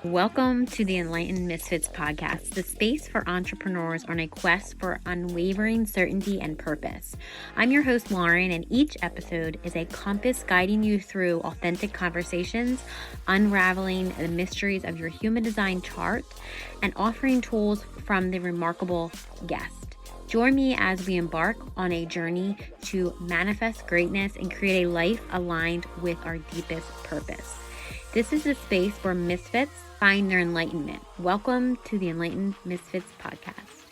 Welcome to the Enlightened Misfits podcast, the space for entrepreneurs on a quest for unwavering certainty and purpose. I'm your host, Lauren, and each episode is a compass guiding you through authentic conversations, unraveling the mysteries of your human design chart, and offering tools from the remarkable guest. Join me as we embark on a journey to manifest greatness and create a life aligned with our deepest purpose. This is the space where misfits find their enlightenment. Welcome to the Enlightened Misfits podcast.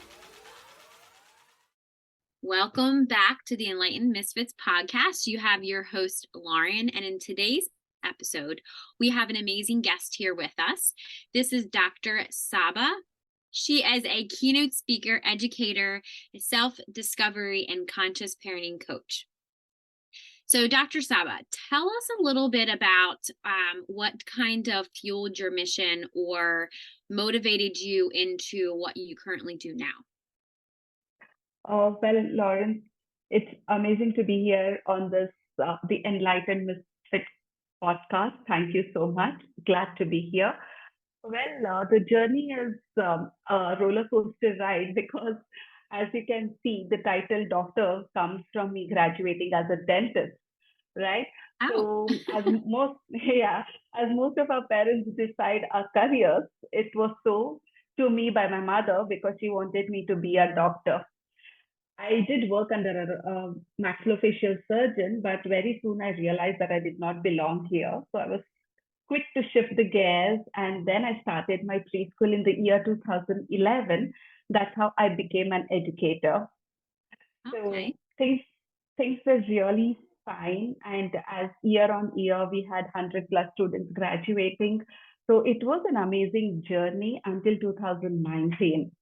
Welcome back to the Enlightened Misfits podcast. You have your host, Lauren, and in today's episode, we have an amazing guest here with us. This is Dr. Saba. She is a keynote speaker, educator, self-discovery, and conscious parenting coach. So Dr. Saba, tell us a little bit about what kind of fueled your mission or motivated you into what you currently do now. Well, Lauren, it's amazing to be here on this, the Enlightened Misfit podcast. Thank you so much. Glad to be here. Well, the journey is a roller coaster ride because, as you can see, the title doctor comes from me graduating as a dentist, right? Oh. So, as most of our parents decide our careers, it was so to me by my mother because she wanted me to be a doctor. I did work under a maxillofacial surgeon, but very soon I realized that I did not belong here. So I was quick to shift the gears, and then I started my preschool in the year 2011. That's how I became an educator. Okay. So things were really fine, and as year on year we had 100 plus students graduating. So it was an amazing journey until 2019.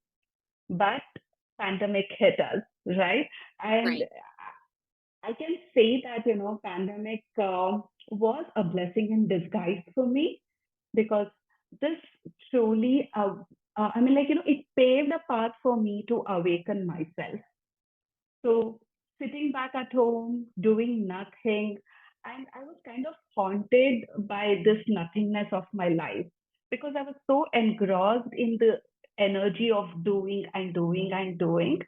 But pandemic hit us, right? And Right. I can say that, pandemic was a blessing in disguise for me because this truly, it paved a path for me to awaken myself. So sitting back at home, doing nothing, and I was kind of haunted by this nothingness of my life because I was so engrossed in the energy of doing and doing and doing.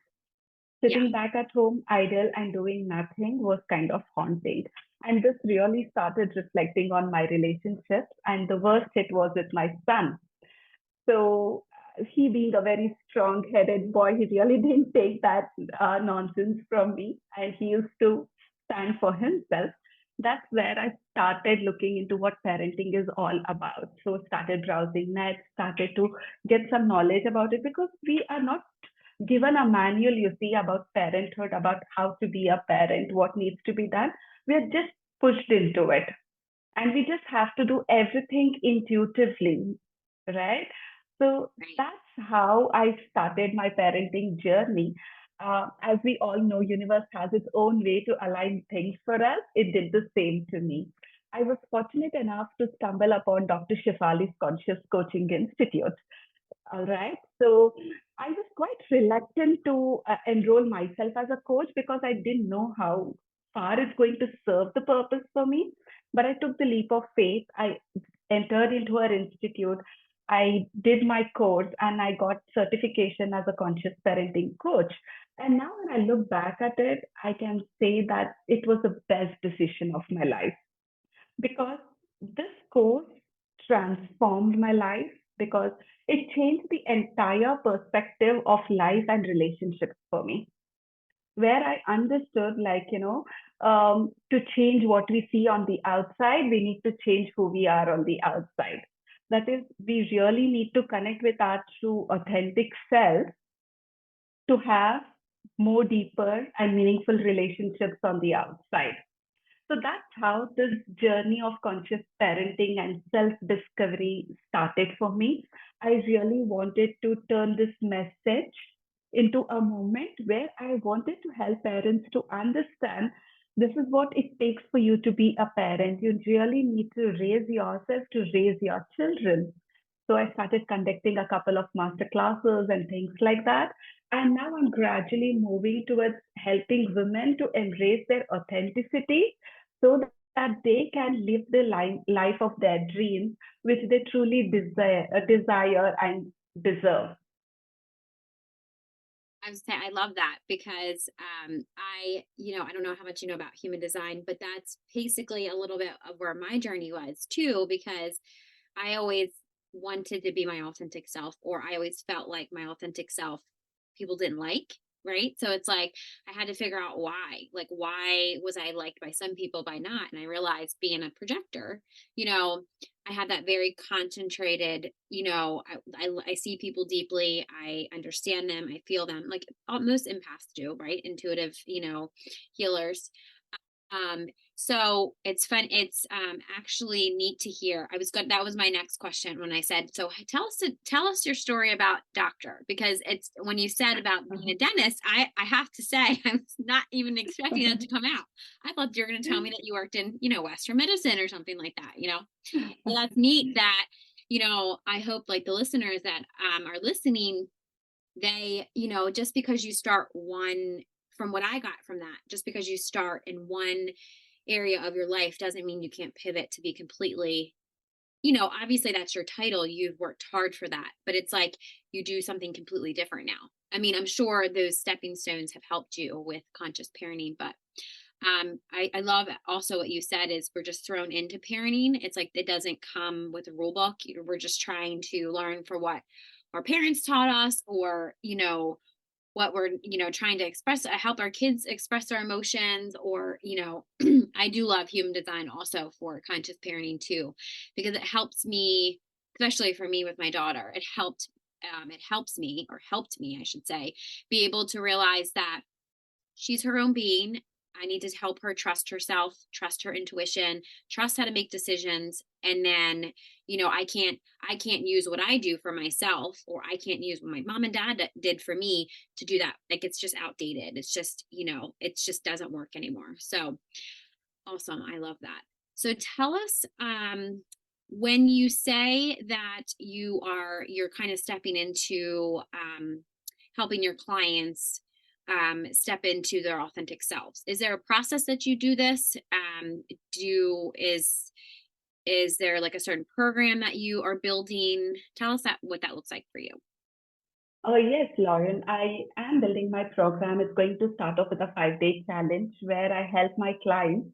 Yeah. Sitting back at home, idle and doing nothing was kind of haunting. And this really started reflecting on my relationships. And the worst hit was with my son. So he being a very strong-headed boy, he really didn't take that nonsense from me, and he used to stand for himself. That's where I started looking into what parenting is all about. So started browsing net, started to get some knowledge about it because we are not given a manual, you see, about parenthood, about how to be a parent, what needs to be done. We are just pushed into it, and we just have to do everything intuitively, right? So Right. that's how I started my parenting journey. As we all know, universe has its own way to align things for us. It did the same to me. I was fortunate enough to stumble upon Dr. Shefali's Conscious Coaching Institute. All right. So I was quite reluctant to enroll myself as a coach because I didn't know how far it's going to serve the purpose for me. But I took the leap of faith. I entered into her institute. I did my course and I got certification as a conscious parenting coach. And now when I look back at it, I can say that it was the best decision of my life because this course transformed my life because it changed the entire perspective of life and relationships for me. Where I understood, to change what we see on the outside, we need to change who we are on the outside. That is, we really need to connect with our true, authentic self to have more deeper and meaningful relationships on the outside. So that's how this journey of conscious parenting and self discovery started for me. I really wanted to turn this message into a moment where I wanted to help parents to understand this is what it takes for you to be a parent. You really need to raise yourself to raise your children. So I started conducting a couple of master classes and things like that. And now I'm gradually moving towards helping women to embrace their authenticity so that that they can live the life of their dreams, which they truly desire and deserve. I would say I love that because I don't know how much you know about human design, but that's basically a little bit of where my journey was too, because I always wanted to be my authentic self, or I always felt like my authentic self people didn't like. Right. So it's like I had to figure out why. Like, why was I liked by some people, by not? And I realized being a projector, you know, I had that very concentrated, I see people deeply. I understand them. I feel them like most empaths do, right? Intuitive, healers. Um, so it's fun. It's actually neat to hear. I was good. That was my next question when I said, so tell us your story about doctor, because it's when you said about being a dentist, I have to say I was not even expecting that to come out. I thought you were going to tell me that you worked in, Western medicine or something like that. So that's neat that, I hope like the listeners that are listening, they, just because you start one, from what I got from that, just because you start in one area of your life doesn't mean you can't pivot to be completely, obviously that's your title. You've worked hard for that, but it's like you do something completely different now. I mean, I'm sure those stepping stones have helped you with conscious parenting, but I love also what you said is we're just thrown into parenting. It's like it doesn't come with a rule book. We're just trying to learn for what our parents taught us, or what we're trying to express, help our kids express their emotions, or I do love human design also for conscious parenting too, because it helps me, especially for me with my daughter. It helps me, or helped me I should say, be able to realize that she's her own being. I need to help her trust herself, trust her intuition, trust how to make decisions. And then, I can't use what I do for myself, or I can't use what my mom and dad did for me to do that. Like it's just outdated. It's just, it just doesn't work anymore. So awesome. I love that. So tell us, when you say that you're kind of stepping into helping your clients step into their authentic selves. Is there a process that you do this? Do is there like a certain program that you are building? Tell us what that looks like for you. Oh, yes, Lauren. I am building my program. It's going to start off with a 5-day challenge where I help my clients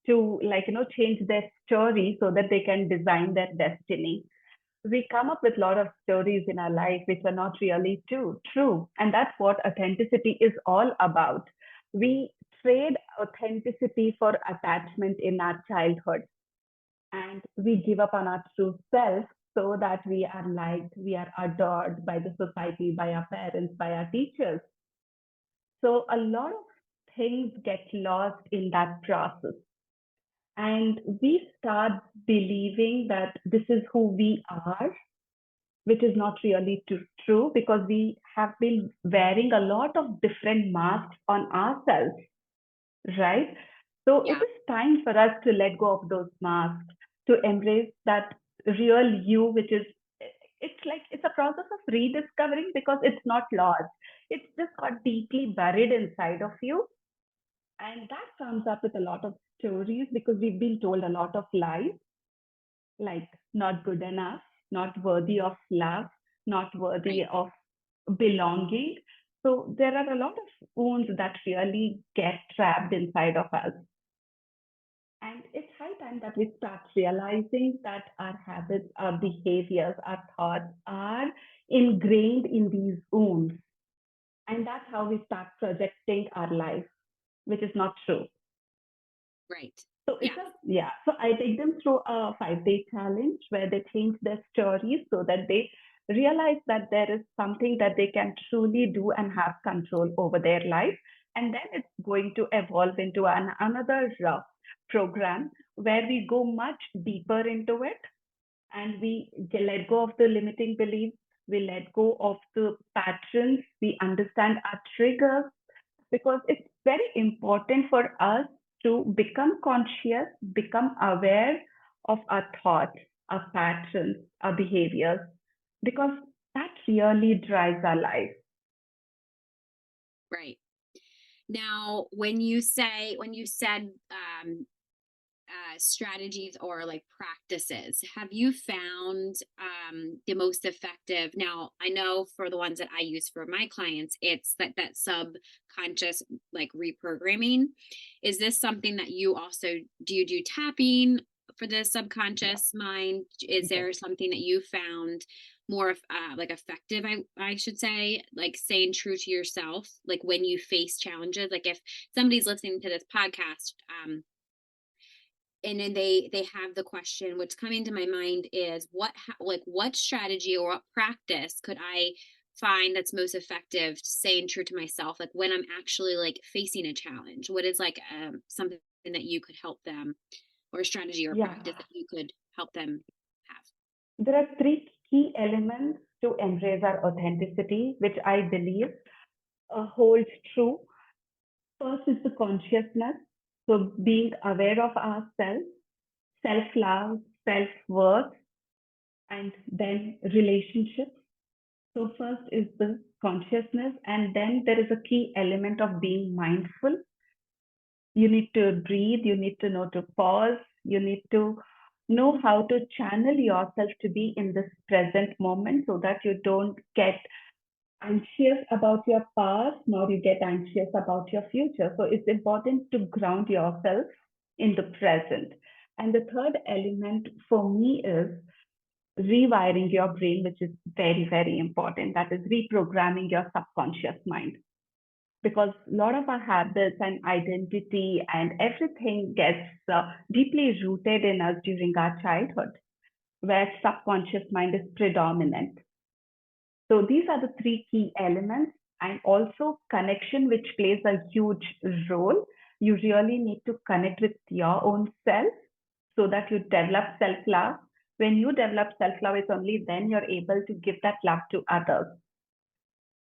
to, change their story so that they can design their destiny. We come up with a lot of stories in our life which are not really true. And that's what authenticity is all about. We trade authenticity for attachment in our childhood, and we give up on our true self so that we are liked, we are adored by the society, by our parents, by our teachers. So a lot of things get lost in that process. And we start believing that this is who we are, which is not really true, because we have been wearing a lot of different masks on ourselves, right? So it Yeah, is time for us to let go of those masks, to embrace that real you, which is, it's a process of rediscovering because it's not lost. It's just got deeply buried inside of you. And that comes up with a lot of stories because we've been told a lot of lies, like not good enough, not worthy of love, not worthy right. of belonging. So there are a lot of wounds that really get trapped inside of us. And it's high time that we start realizing that our habits, our behaviors, our thoughts are ingrained in these wounds. And that's how we start projecting our life, which is not true. Right. So Yeah. yeah. So I take them through a 5-day challenge where they change their stories so that they realize that there is something that they can truly do and have control over their life. And then it's going to evolve into another program where we go much deeper into it, and we let go of the limiting beliefs. We let go of the patterns. We understand our triggers, because it's very important for us to become conscious, become aware of our thoughts, our patterns, our behaviors, because that really drives our life. Right. Now, when you said strategies or like practices have you found the most effective? Now, I know for the ones that I use for my clients, it's that subconscious like reprogramming. Is this something that you also do? You do tapping for the Yeah. subconscious mind? Is Yes. there something that you found more like effective? I should say, like staying true to yourself, like when you face challenges. Like if somebody's listening to this podcast, and then they have the question, what's coming to my mind is what strategy or what practice could I find that's most effective staying true to myself, like when I'm actually like facing a challenge? What is like something that you could help them, or a strategy or Yeah. practice that you could help them have? There are three key elements to embrace our authenticity, which I believe holds true. First is the consciousness. So being aware of ourselves, self-love, self-worth, and then relationships. So first is the consciousness, and then there is a key element of being mindful. You need to breathe, you need to know to pause, you need to know how to channel yourself to be in this present moment so that you don't get anxious about your past nor you get anxious about your future. So it's important to ground yourself in the present. And the third element for me is rewiring your brain, which is very, very important. That is reprogramming your subconscious mind. Because a lot of our habits and identity and everything gets deeply rooted in us during our childhood, where subconscious mind is predominant. So these are the three key elements, and also connection, which plays a huge role. You really need to connect with your own self so that you develop self love. When you develop self love, it's only then you're able to give that love to others.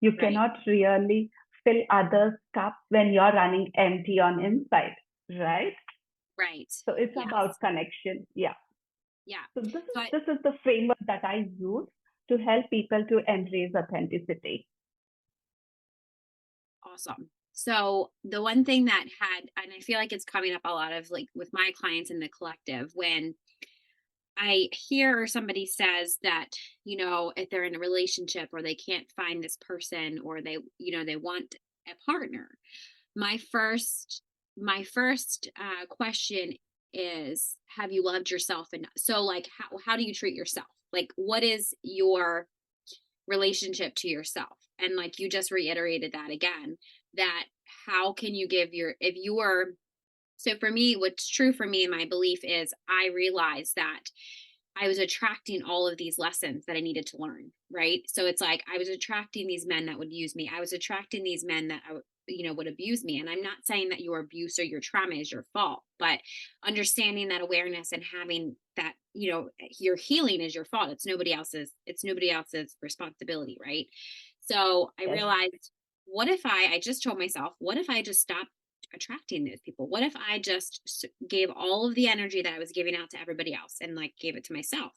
You Right, cannot really fill others' cup when you're running empty on inside, right? right. So it's Yes. about connection. Yeah. Yeah. So this is So I, this is the framework that I use to help people to embrace authenticity. awesome. So the one thing that had, and I feel like it's coming up a lot of like with my clients in the collective, when I hear somebody says that, if they're in a relationship or they can't find this person, or they want a partner. My first, question is, have you loved yourself enough? So like, how do you treat yourself? Like, what is your relationship to yourself? And like, you just reiterated that again, that how can you give if you are, so for me, what's true for me and my belief is I realized that I was attracting all of these lessons that I needed to learn, right? So it's like I was attracting these men that would use me. I was attracting these men that would abuse me. And I'm not saying that your abuse or your trauma is your fault, but understanding that awareness and having that, your healing is your fault. It's nobody else's responsibility, right? So I Yes. realized, what if I just told myself, what if I just stopped attracting those people? What if I just gave all of the energy that I was giving out to everybody else and like gave it to myself?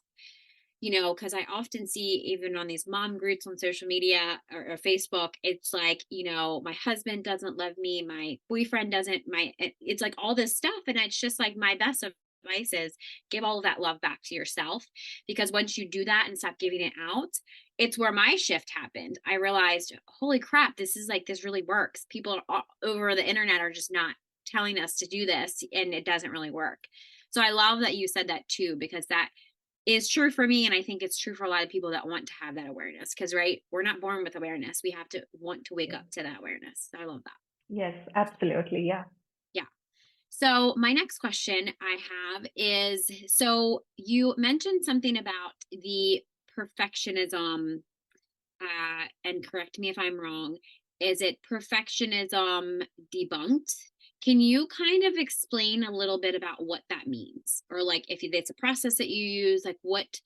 Because I often see even on these mom groups on social media or Facebook, it's like, my husband doesn't love me, my boyfriend doesn't, it's like all this stuff. And it's just like my best advice is give all of that love back to yourself. Because once you do that and stop giving it out, it's where my shift happened. I realized, holy crap, this really works. People all over the internet are just not telling us to do this, and it doesn't really work. So I love that you said that too, because that is true for me. And I think it's true for a lot of people that want to have that awareness. Because, right, we're not born with awareness. We have to want to wake up to that awareness. So I love that. Yes, absolutely. Yeah. Yeah. So my next question I have is, so you mentioned something about the perfectionism, and correct me if I'm wrong. Is it perfectionism debunked? Can you kind of explain a little bit about what that means? Or like if it's a process that you use, like what,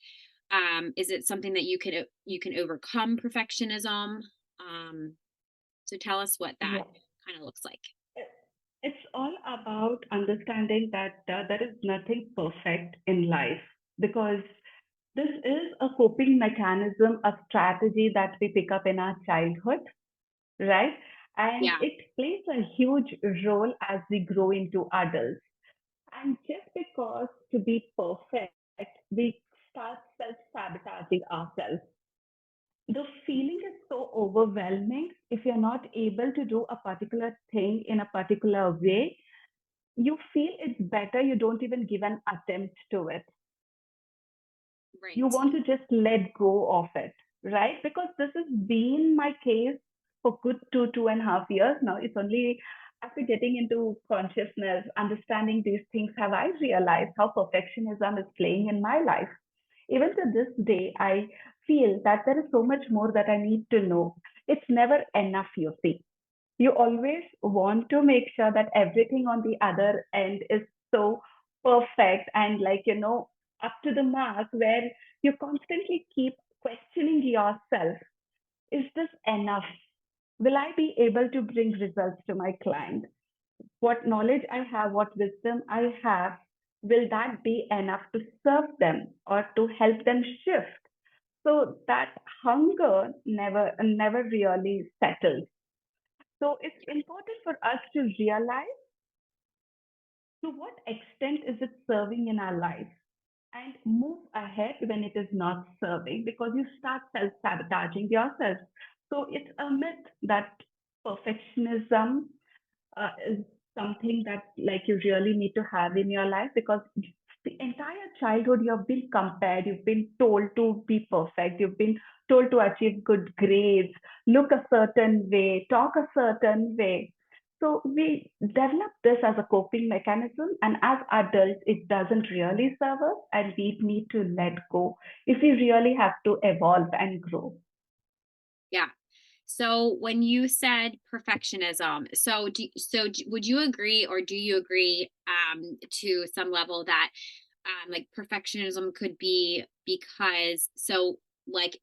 is it something that you can overcome perfectionism? So tell us what that Yeah. kind of looks like. It's all about understanding that there is nothing perfect in life, because this is a coping mechanism, a strategy that we pick up in our childhood, right? And Yeah. it plays a huge role as we grow into adults. And just because to be perfect, we start self sabotaging ourselves. The feeling is so overwhelming. If you're not able to do a particular thing in a particular way, you feel it's better you don't even give an attempt to it. You Right. want to just let go of it, right? Because this has been my case for good 2.5 years now. It's only after getting into consciousness, understanding these things, have I realized how perfectionism is playing in my life. Even to this day, I feel that there is so much more that I need to know. It's never enough, you see. You always want to make sure that everything on the other end is so perfect and, like, up to the mark, where you constantly keep questioning yourself. Is this enough? Will I be able to bring results to my client? What knowledge I have, what wisdom I have, will that be enough to serve them or to help them shift? So that hunger never really settles. So it's important for us to realize to what extent is it serving in our life and move ahead when it is not serving, because you start self-sabotaging yourself. So it's a myth that perfectionism is something that, like, you really need to have in your life, because the entire childhood you've been compared, you've been told to be perfect, you've been told to achieve good grades, look a certain way, talk a certain way. So we develop this as a coping mechanism, and as adults it doesn't really serve us, and we need to let go if we really have to evolve and grow. Yeah. So when you said perfectionism, would you agree, or do you agree to some level that like perfectionism could be because like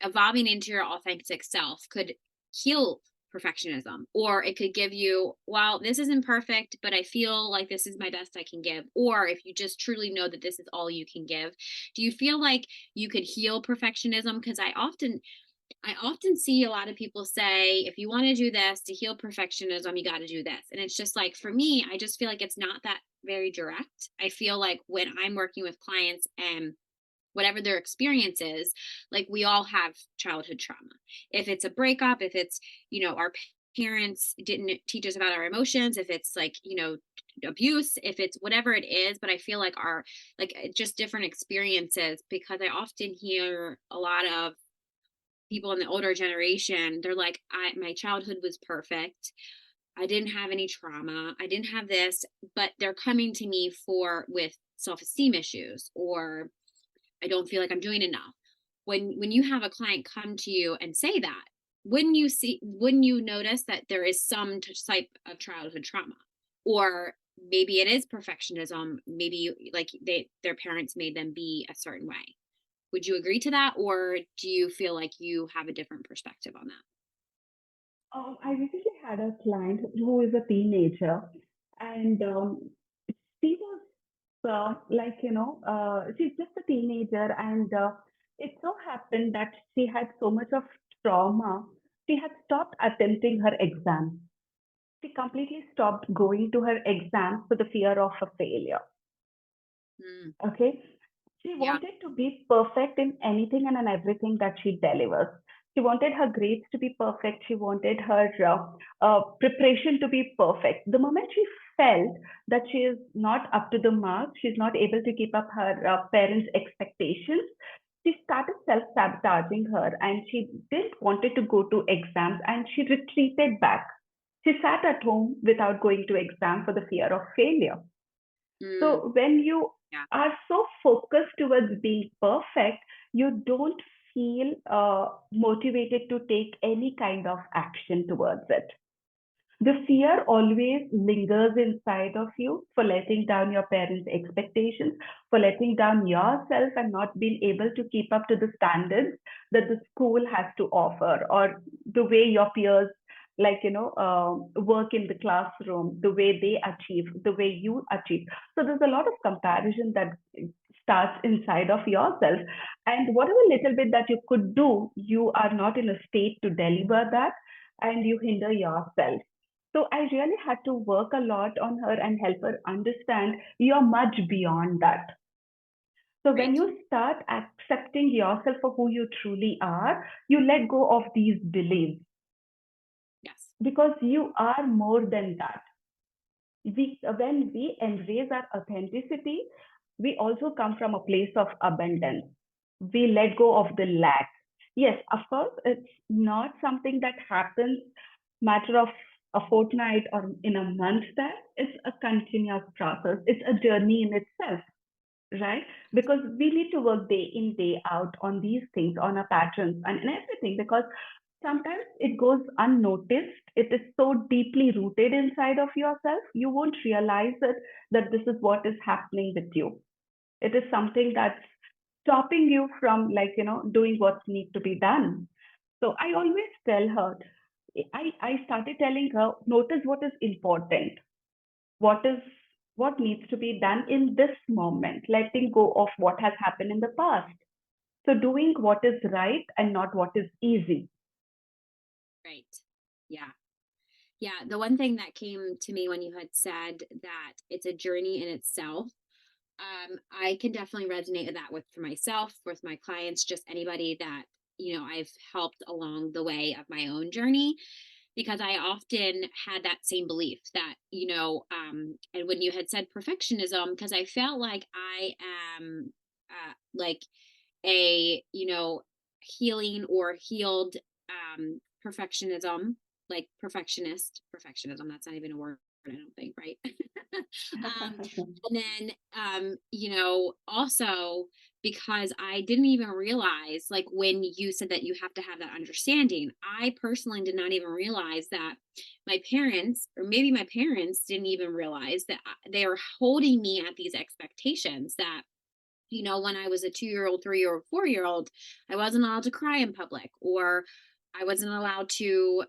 evolving into your authentic self could heal perfectionism, or it could give you, well, this isn't perfect but I feel like this is my best I can give, or if you just truly know that this is all you can give, do you feel like you could heal perfectionism? Because I often see a lot of people say, if you want to do this to heal perfectionism, you got to do this. And it's just like, for me, I just feel like it's not that very direct. I feel like when I'm working with clients and whatever their experience is, like, we all have childhood trauma. If it's a breakup, if it's, our parents didn't teach us about our emotions, if it's like, abuse, if it's whatever it is, but I feel like just different experiences, because I often hear a lot of people in the older generation, they're like, my childhood was perfect. I didn't have any trauma. I didn't have this, but they're coming to me with self-esteem issues, or I don't feel like I'm doing enough. When you have a client come to you and say that, wouldn't you notice that there is some type of childhood trauma? Or maybe it is perfectionism. Maybe like their parents made them be a certain way. Would you agree to that, or do you feel like you have a different perspective on that? I recently had a client who is a teenager, and she was she's just a teenager, and it so happened that she had so much of trauma. She had stopped attempting her exams. She completely stopped going to her exams for the fear of a failure. Mm, Okay. She yeah. wanted to be perfect in anything and in everything that she delivers. She wanted her grades to be perfect. She wanted her preparation to be perfect. The moment she felt that she is not up to the mark, she's not able to keep up her parents' expectations, she started self-sabotaging her, and she didn't wanted to go to exams, and she retreated back. She sat at home without going to exam for the fear of failure. Mm, So when you yeah. are so focused towards being perfect, you don't feel motivated to take any kind of action towards it. The fear always lingers inside of you for letting down your parents' expectations, for letting down yourself and not being able to keep up to the standards that the school has to offer, or the way your peers, work in the classroom, the way they achieve, the way you achieve. So there's a lot of comparison that starts inside of yourself. And whatever little bit that you could do, you are not in a state to deliver that, and you hinder yourself. So I really had to work a lot on her and help her understand you're much beyond that. So when Right. you start accepting yourself for who you truly are, you let go of these beliefs Yes. because you are more than that. When we embrace our authenticity, we also come from a place of abundance. We let go of the lack. Yes, of course, it's not something that happens matter of a fortnight or in a month time. It's a continuous process. It's a journey in itself, right? Because we need to work day in, day out on these things, on our patterns and everything, because sometimes it goes unnoticed. It is so deeply rooted inside of yourself, you won't realize it, that this is what is happening with you. It is something that's stopping you from, like, doing what needs to be done. So I always tell her, I started telling her, notice what is important, what is what needs to be done in this moment, letting go of what has happened in the past. So doing what is right and not what is easy. Right. Yeah. Yeah. The one thing that came to me when you had said that it's a journey in itself, I can definitely resonate with that with for myself, with my clients, just anybody that, I've helped along the way of my own journey, because I often had that same belief that, and when you had said perfectionism, because I felt like I am like a, healing or healed perfectionism, like perfectionism. That's not even a word, I don't think, right? um, and then, also because I didn't even realize, like when you said that you have to have that understanding, I personally did not even realize that my parents, or maybe my parents, didn't even realize that they are holding me at these expectations that, when I was a 2-year old, 3-year old, 4-year old, I wasn't allowed to cry in public, or I wasn't allowed to,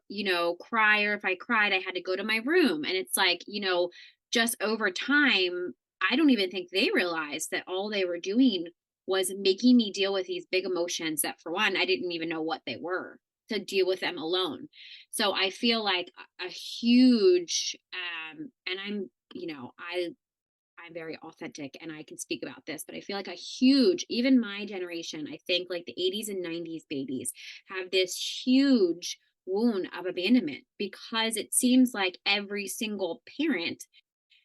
cry, or if I cried, I had to go to my room. And it's like, just over time, I don't even think they realized that all they were doing was making me deal with these big emotions that, for one, I didn't even know what they were, to deal with them alone. So I feel like a huge, and I'm very authentic and I can speak about this, but I feel like a huge, even my generation, I think like the 80s and 90s babies have this huge wound of abandonment, because it seems like every single parent,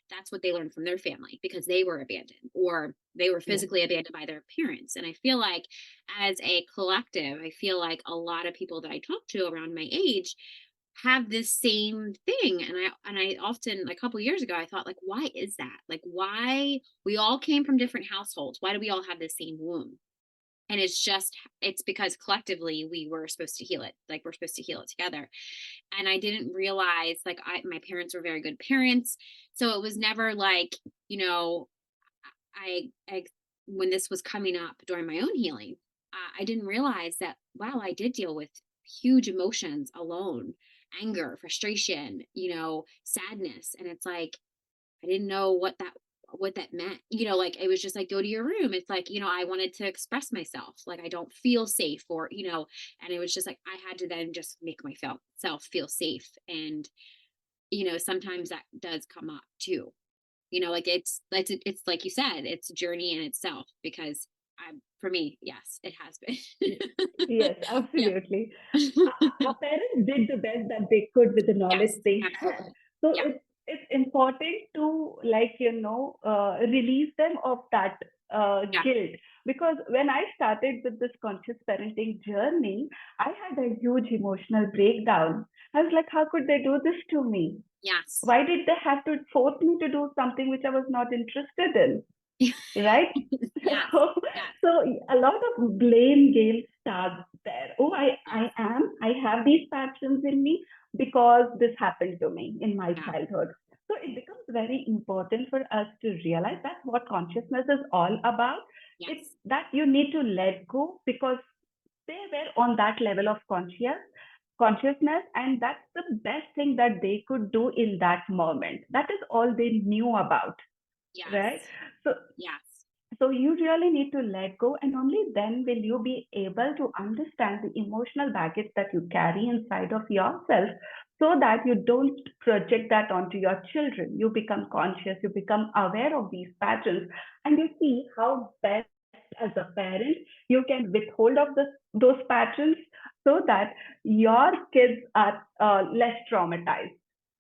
that's what they learned from their family, because they were abandoned or they were Yeah. physically abandoned by their parents. And I feel like, as a collective, I feel like a lot of people that I talk to around my age have this same thing. And I often, like a couple years ago, I thought, like, why is that? Like, why we all came from different households, why do we all have the same wound? And it's because collectively we were supposed to heal it, like we're supposed to heal it together. And I didn't realize, like, my parents were very good parents, so it was never like, you know I when this was coming up during my own healing, I didn't realize that, wow, I did deal with huge emotions alone: anger, frustration, sadness. And it's like, I didn't know what that meant. Like, it was just like, go to your room. It's like, I wanted to express myself. Like, I don't feel safe, or, and it was just like, I had to then just make myself feel safe. And, sometimes that does come up too. Like, it's like you said, it's a journey in itself, because for me, yes, it has been. Yes, Yeah. absolutely. Our parents did the best that they could with the knowledge Yes, they had. absolutely. So Yeah. it's important to, like, release them of that Yeah. guilt. Because when I started with this conscious parenting journey, I had a huge emotional breakdown. I was like, how could they do this to me? Yes. Why did they have to force me to do something which I was not interested in? Right? Yes. So, Yes. so a lot of blame game starts there. Oh, Yes. I have these patterns in me because this happened to me in my Yeah. childhood. So it becomes very important for us to realize that's what consciousness is all about. It's Yes. that you need to let go, because they were on that level of consciousness, and that's the best thing that they could do in that moment. That is all they knew about, right? Yes. So Yes. you really need to let go, and only then will you be able to understand the emotional baggage that you carry inside of yourself, so that you don't project that onto your children. You become conscious, you become aware of these patterns, and you see how best as a parent you can withhold of those patterns so that your kids are less traumatized.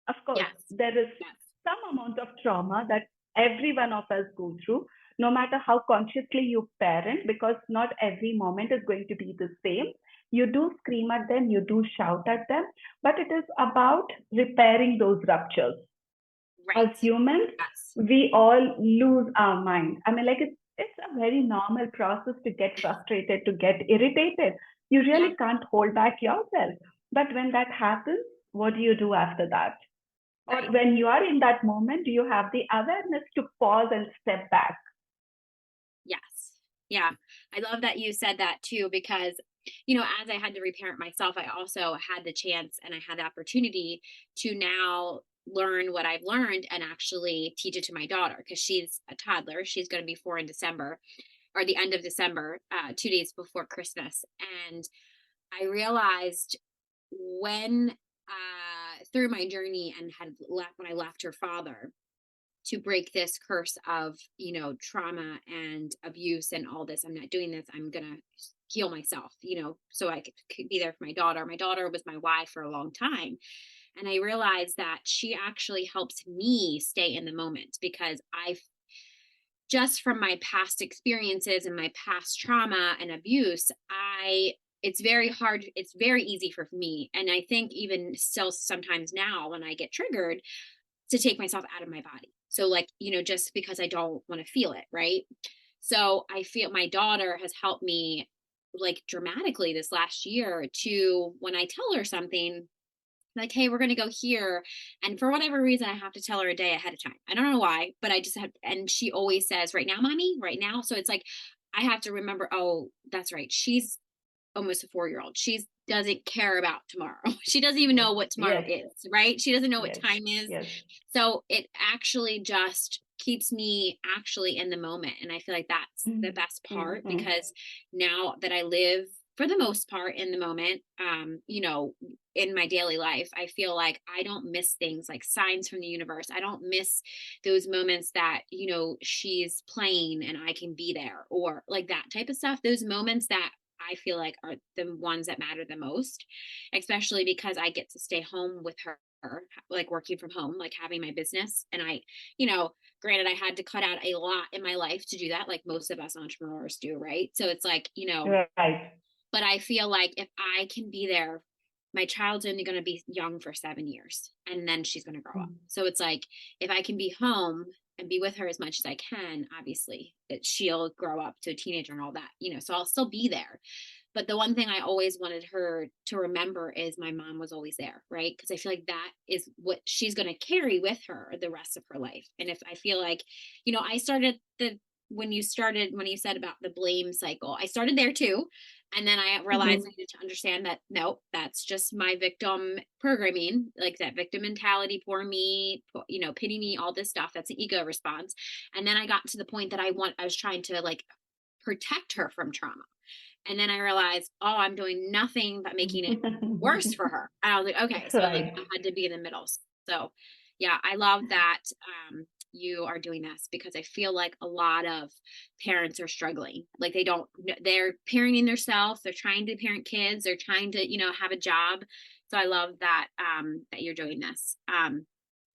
Of course, Yes. there is Yes. some amount of trauma that every one of us go through, no matter how consciously you parent, because not every moment is going to be the same. You do scream at them, you do shout at them, but it is about repairing those ruptures. As Right. humans, Yes. we all lose our mind. I mean, like it's a very normal process to get frustrated, to get irritated. You Yeah. really can't hold back yourself. But when that happens, what do you do after that? Or Right. when you are in that moment, do you have the awareness to pause and step back? Yes. Yeah. I love that you said that too, because, as I had to reparent myself, I also had the chance and I had the opportunity to now learn what I've learned and actually teach it to my daughter because she's a toddler. She's going to be 4 in December or the end of December, 2 days before Christmas. And I realized when, through my journey and had left, when I left her father, to break this curse of trauma and abuse and all this. I'm not doing this. I'm gonna heal myself, so I could be there for my daughter was my why for a long time. And I realized that she actually helps me stay in the moment because I've just from my past experiences and my past trauma and abuse, I it's very hard, it's very easy for me, and I think even still sometimes now when I get triggered, to take myself out of my body. So, like, just because I don't want to feel it, right? So, I feel my daughter has helped me like dramatically this last year to when I tell her something like, hey, we're going to go here. And for whatever reason, I have to tell her a day ahead of time. I don't know why, but I just have, and she always says, right now, mommy, right now. So it's like, I have to remember, oh, that's right. She's almost a 4-year-old. She doesn't care about tomorrow. She doesn't even Yes, know what tomorrow yes, is, right? She doesn't know what yes, time is. yes. So it actually just keeps me actually in the moment. And I feel like that's the best part Mm-hmm. because now that I live for the most part in the moment, in my daily life, I feel like I don't miss things like signs from the universe. I don't miss those moments that, she's playing and I can be there or like that type of stuff. Those moments that I feel like are the ones that matter the most, especially because I get to stay home with her, like working from home, like having my business. And you know, granted, I had to cut out a lot in my life to do that, like most of us entrepreneurs do, right? So it's like, Right. but I feel like if I can be there, my child's only going to be young for 7 years and then she's going to grow up. So it's like, if I can be home and be with her as much as I can, obviously she'll grow up to a teenager and all that, so I'll still be there. But the one thing I always wanted her to remember is my mom was always there, right? Because I feel like that is what she's going to carry with her the rest of her life. And if I feel like, I started when you said about the blame cycle, I started there too. And then I realized Mm-hmm. I needed to understand that no, that's just my victim programming, like that victim mentality, poor me, pity me, all this stuff. That's an ego response. And then I got to the point that I was trying to like protect her from trauma. And then I realized, oh, I'm doing nothing but making it worse for her. And I was like, okay, so like Right. I had to be in the middle. So yeah, I love that you are doing this because I feel like a lot of parents are struggling. Like they're parenting themselves, they're trying to parent kids, they're trying to, have a job. So I love that that you're doing this.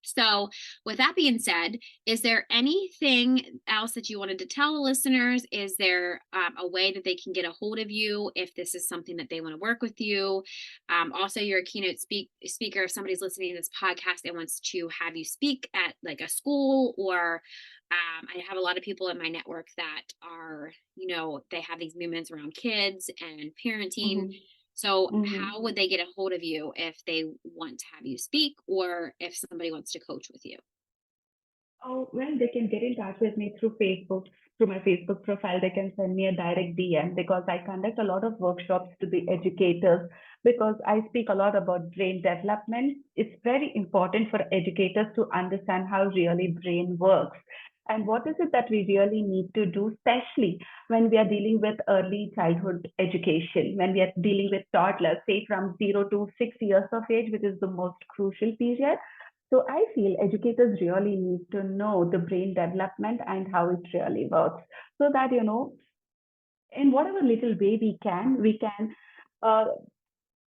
So, with that being said, is there anything else that you wanted to tell the listeners? Is there a way that they can get a hold of you if this is something that they want to work with you? Also, you're a keynote speaker. If somebody's listening to this podcast and wants to have you speak at like a school, or I have a lot of people in my network that are, they have these movements around kids and parenting. Mm-hmm. So, Mm-hmm. how would they get a hold of you if they want to have you speak or if somebody wants to coach with you? Oh, well, they can get in touch with me through Facebook, through my Facebook profile. They can send me a direct DM because I conduct a lot of workshops to the educators because I speak a lot about brain development. It's very important for educators to understand how really brain works. and what is it that we really need to do, especially when we are dealing with early childhood education, when we are dealing with toddlers, say from 0 to 6 years of age, which is the most crucial period. So I feel educators really need to know the brain development and how it really works, so that in whatever little way uh,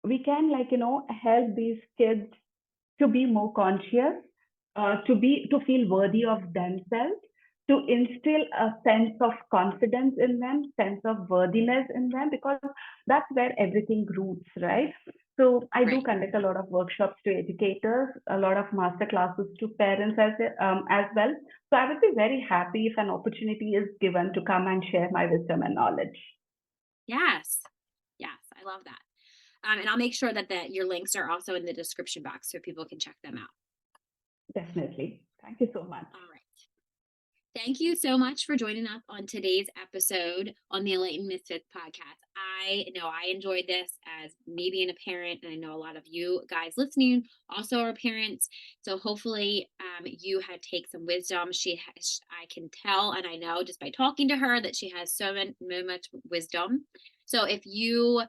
we can help these kids to be more conscious, to feel worthy of themselves, to instill a sense of confidence in them, sense of worthiness in them, because that's where everything roots, right? So I do Right. conduct a lot of workshops to educators, a lot of master classes to parents as well. So I would be very happy if an opportunity is given to come and share my wisdom and knowledge. Yes. Yes. I love that. And I'll make sure that your links are also in the description box so people can check them out. Definitely. Thank you so much. All right. Thank you so much for joining us on today's episode on the Enlightened Misfits podcast. I know I enjoyed this as me being a parent, and I know a lot of you guys listening also are parents. So hopefully, you had take some wisdom. I can tell, and I know just by talking to her that she has so much wisdom. So if you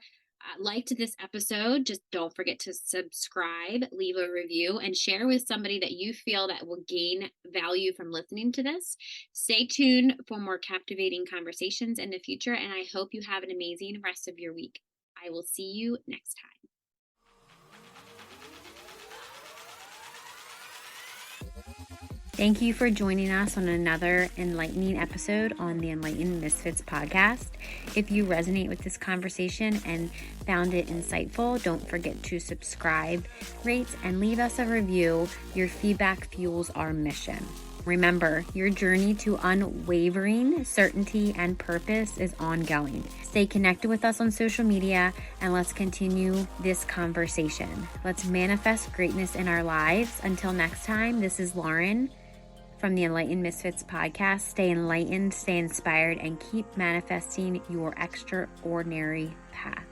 liked this episode, just don't forget to subscribe, leave a review, and share with somebody that you feel that will gain value from listening to this. Stay tuned for more captivating conversations in the future, and I hope you have an amazing rest of your week. I will see you next time. Thank you for joining us on another enlightening episode on the Enlightened Misfits podcast. If you resonate with this conversation and found it insightful, don't forget to subscribe, rate, and leave us a review. Your feedback fuels our mission. Remember, your journey to unwavering certainty and purpose is ongoing. Stay connected with us on social media and let's continue this conversation. Let's manifest greatness in our lives. Until next time, this is Lauren from the Enlightened Misfits podcast. Stay enlightened, stay inspired, and keep manifesting your extraordinary path.